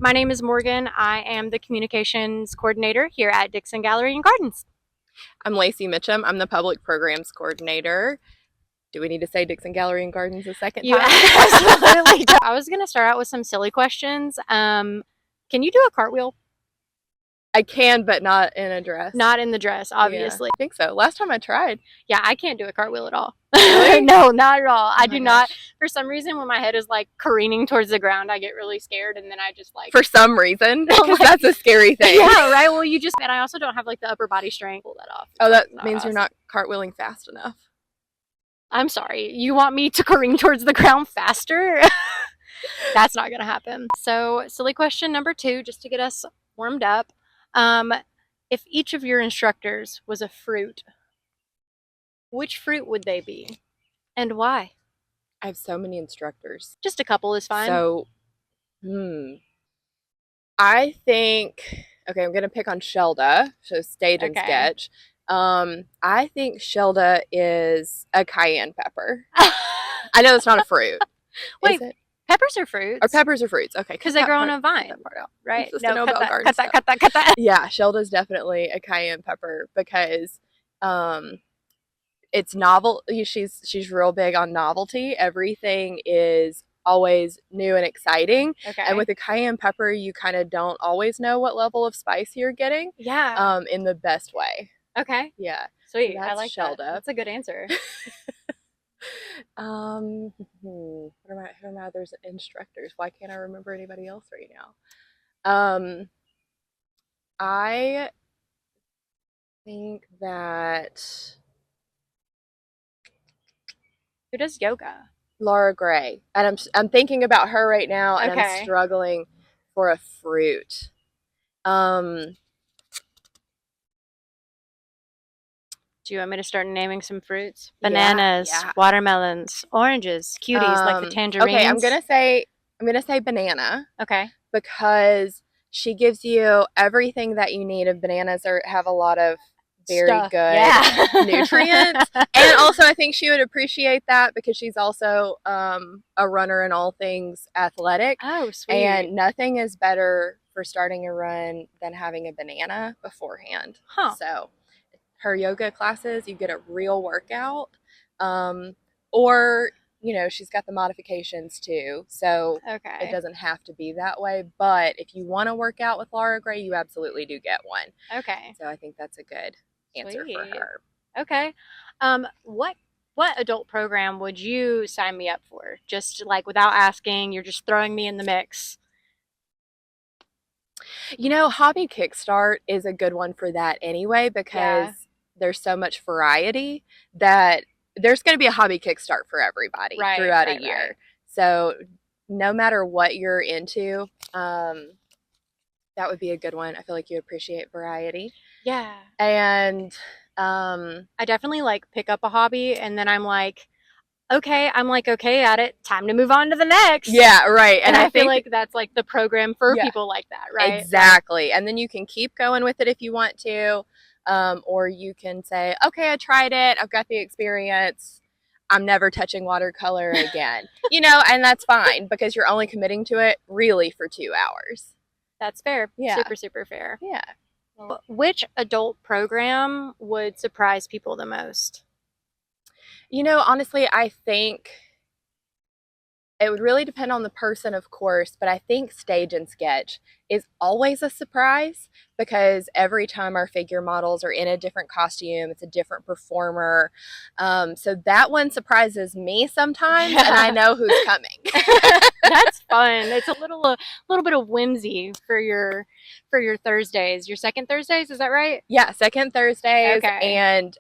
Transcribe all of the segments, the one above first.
My name is Morgan. I am the communications coordinator here at Dixon Gallery and Gardens. I'm Lacy Mitcham. I'm the public programs coordinator. Do we need to say Dixon Gallery and Gardens a second You time? absolutely do. I was going to start out with some silly questions. Can you do a cartwheel? I can, but not in a dress. Not in the dress, obviously. Yeah, I think so. Last time I tried. Yeah, I can't do a cartwheel at all. Really? No, not at all. Oh I do my not. gosh. For some reason, when my head is like careening towards the ground, I get really scared, and then I just like. For some reason, because like, that's a scary thing. Yeah, right. Well, you just and I also don't have like the upper body strength to pull that off. Oh, that Not means awesome. you're not cartwheeling fast enough. I'm sorry. You want me to careen towards the ground faster? That's not gonna happen. So, silly question number 2, just to get us warmed up. If each of your instructors was a fruit, which fruit would they be, and why? I have so many instructors. Just a couple is fine. So, I think, okay, I'm going to pick on Shelda, so stage and sketch. I think Shelda is a cayenne pepper. I know it's not a fruit. Wait, peppers are fruits? Or peppers are fruits, okay. Because they grow on a vine, right? No, cut that. Yeah, Shelda's definitely a cayenne pepper because it's novel. She's real big on novelty. Everything is always new and exciting. Okay. And with a cayenne pepper, you kind of don't always know what level of spice you're getting. Yeah. In the best way. Okay. Yeah. Sweet. So I like Shelda. That's a good answer. Who are my other instructors? Why can't I remember anybody else right now? I think that Who does yoga? Laura Gray, and I'm thinking about her right now, and Okay. I'm struggling for a fruit. Do you want me to start naming some fruits? Bananas, Yeah. watermelons, oranges, cuties like the tangerines. Okay, I'm gonna say banana. Okay. Because she gives you everything that you need. Of bananas have a lot of very good nutrients. And also I think she would appreciate that because she's also a runner in all things athletic. Oh, sweet. And nothing is better for starting a run than having a banana beforehand. Huh. So her yoga classes, you get a real workout. Or she's got the modifications too, so it doesn't have to be that way. But if you want to work out with Laura Gray, you absolutely do get one. Okay. So I think that's a good answer for her. Okay. What adult program would you sign me up for? Just like without asking, you're just throwing me in the mix. Hobby Kickstart is a good one for that anyway because there's so much variety that there's going to be a Hobby Kickstart for everybody throughout a year. Right. So no matter what you're into, that would be a good one. I feel like you appreciate variety. Yeah. And I definitely like pick up a hobby and then I'm like okay at it, time to move on to the next. Yeah, right. And I feel like that's like the program for people like that, right? Exactly. And then you can keep going with it if you want to. Or you can say, okay, I tried it. I've got the experience. I'm never touching watercolor again. And that's fine because you're only committing to it really for 2 hours. That's fair. Yeah. Super, super fair. Yeah. Which adult program would surprise people the most? Honestly, I think it would really depend on the person, of course, but I think stage and sketch is always a surprise because every time our figure models are in a different costume, it's a different performer. So that one surprises me sometimes, and I know who's coming. That's fun. It's a little bit of whimsy for your Thursdays. Your second Thursdays, is that right? Yeah, second Thursdays. Okay. And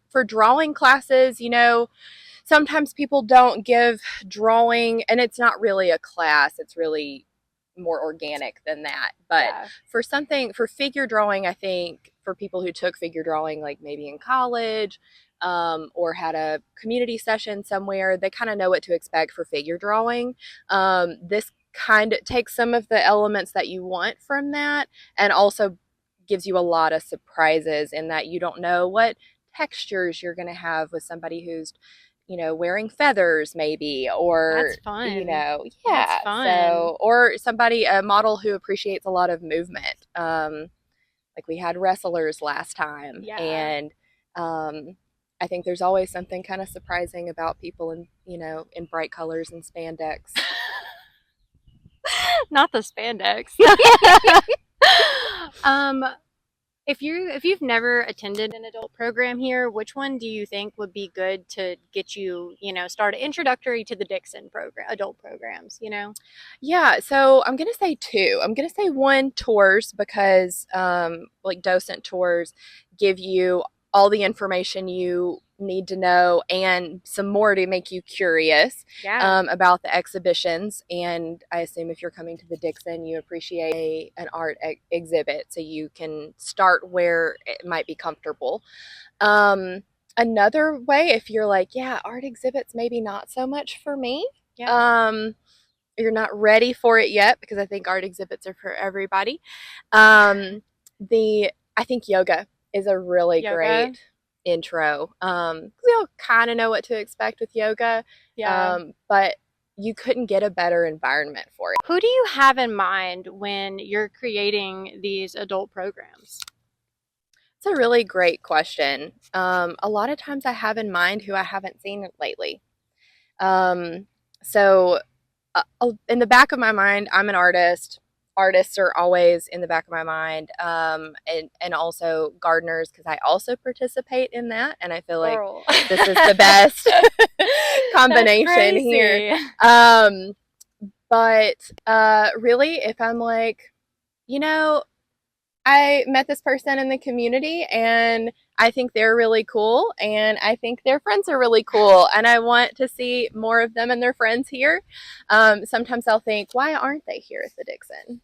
for drawing classes, sometimes people don't give drawing, and it's not really a class. It's really more organic than that. But for figure drawing, I think for people who took figure drawing, like maybe in college, or had a community session somewhere, they kind of know what to expect for figure drawing. This kind of takes some of the elements that you want from that and also gives you a lot of surprises in that you don't know what textures you're going to have with somebody who's wearing feathers maybe, or, That's fun. yeah. That's fun. So, or a model who appreciates a lot of movement. Like we had wrestlers last time. Yeah. And I think there's always something kind of surprising about people in bright colors and spandex. Not the spandex. If you've never attended an adult program here, which one do you think would be good to get you, start introductory to the Dixon program, adult programs, Yeah, so I'm gonna say two. I'm gonna say one, tours, because like docent tours give you all the information you need to know and some more to make you curious about the exhibitions. And I assume if you're coming to the Dixon, you appreciate an art exhibit, so you can start where it might be comfortable. Another way, if you're like, yeah, art exhibits maybe not so much for me. You're not ready for it yet, because I think art exhibits are for everybody. I think yoga is a really great intro. We all kind of know what to expect with yoga. But you couldn't get a better environment for it. Who do you have in mind when you're creating these adult programs? It's a really great question. A lot of times I have in mind who I haven't seen lately. So in the back of my mind, I'm an artist. Artists are always in the back of my mind, and also gardeners, because I also participate in that, and I feel like this is the best combination here. But really, if I'm like, I met this person in the community and I think they're really cool, and I think their friends are really cool, and I want to see more of them and their friends here. Sometimes I'll think, why aren't they here at the Dixon?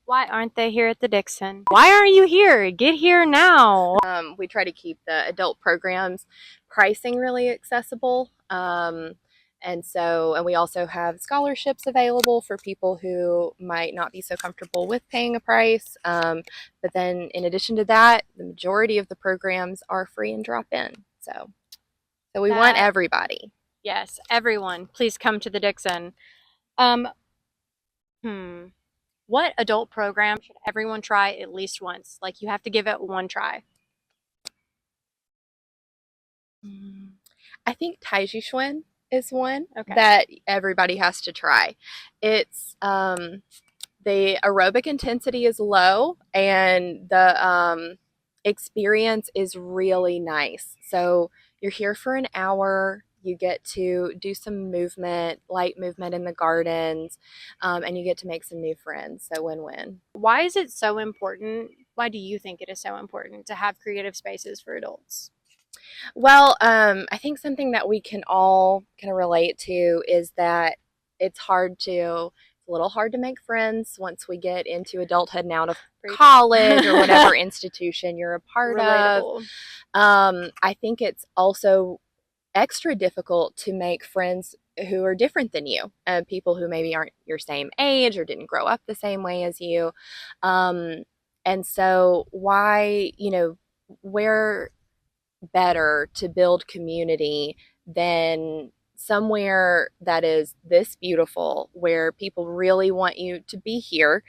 Why aren't they here at the Dixon? Why aren't you here? Get here now. We try to keep the adult programs pricing really accessible. And we also have scholarships available for people who might not be so comfortable with paying a price. But then in addition to that, the majority of the programs are free and drop in. So we want everybody. Yes, everyone. Please come to the Dixon. What adult program should everyone try at least once? Like, you have to give it one try. I think Taiji Chuan is one that everybody has to try. It's the aerobic intensity is low, and the experience is really nice. So you're here for an hour. You get to do some light movement in the gardens, and you get to make some new friends. So win-win. Why is it so important? Why do you think it is so important to have creative spaces for adults? Well, I think something that we can all kind of relate to is that it's a little hard to make friends once we get into adulthood and out of college or whatever institution you're a part of. I think it's also extra difficult to make friends who are different than you, people who maybe aren't your same age or didn't grow up the same way as you. And so where better to build community than somewhere that is this beautiful, where people really want you to be here,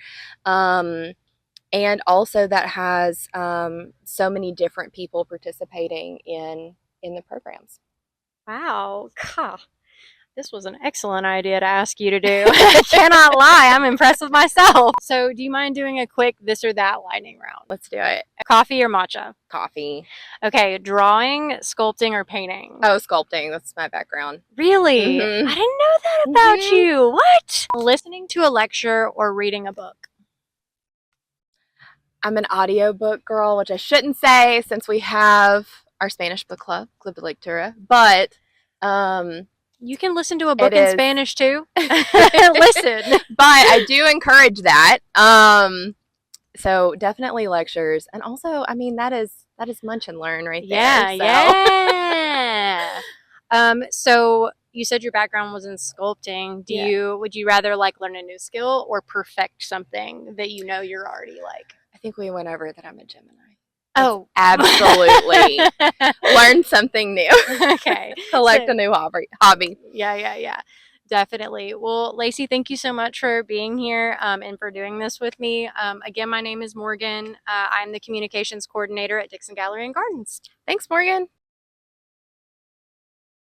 and also that has so many different people participating in the programs. Wow. This was an excellent idea to ask you to do. I cannot lie. I'm impressed with myself. So do you mind doing a quick this or that lightning round? Let's do it. Coffee or matcha? Coffee. Okay, drawing, sculpting, or painting? Oh, sculpting. That's my background. Really? I didn't know that about you. What? Listening to a lecture or reading a book? I'm an audiobook girl, which I shouldn't say since we have our Spanish book club, Club de Lectura, but you can listen to a book in Spanish too. Listen. But I do encourage that. So definitely lectures. And also, I mean, that is Munch and Learn right there. Yeah. So you said your background was in sculpting. Would you rather learn a new skill or perfect something that you're already like? I think we went over that I'm a Gemini. Oh, absolutely. Learn something new. Okay. Collect a new hobby. Yeah. Definitely. Well, Lacy, thank you so much for being here and for doing this with me. Again, my name is Morgan. I'm the communications coordinator at Dixon Gallery and Gardens. Thanks, Morgan.